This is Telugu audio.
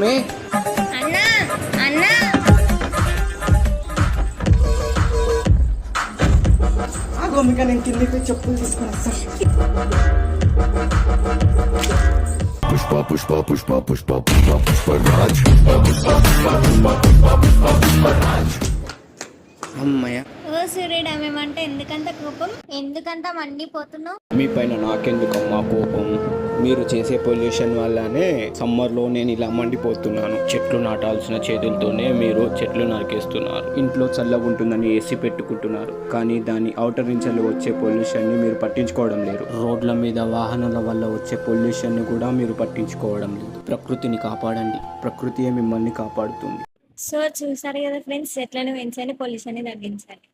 మమ్మీ. అన్నా అన్నా ఆ గోమిక నేను కిందికి చెప్పులు తీసుకుని వస్తా. పుష్ప పుష్ప పుష్ప పుష్ప పుష్ప పుష్పరాజ్ పుష్పరాజ్. అమ్మయ్య, ఓ సూర్యుడు ఆమెమంటే ఎందుకంత కోపం, ఎందుకంత మండిపోతున్నావు? మీ పైన నాకెందుకమ్మా కోపం? మీరు చేసే పొల్యూషన్ వల్లనే సమ్మర్లో నేను ఇలా మండిపోతున్నాను. చెట్లు నాటాల్సిన చేతులతోనే మీరు చెట్లు నరికేస్తున్నారు. ఇంట్లో చల్లగా ఉంటుందని ఏసీ పెట్టుకుంటున్నారు, కానీ దాని ఔటర్ నుంచి వచ్చే పొల్యూషన్ని మీరు పట్టించుకోవడం లేదు. రోడ్ల మీద వాహనాల వల్ల వచ్చే పొల్యూషన్ని కూడా మీరు పట్టించుకోవడం లేదు. ప్రకృతిని కాపాడండి, ప్రకృతియే మిమ్మల్ని కాపాడుతుంది. సో చూసారు కదా ఫ్రెండ్స్, చెట్లను పెంచండి, పొల్యూషన్ తగ్గించాలి.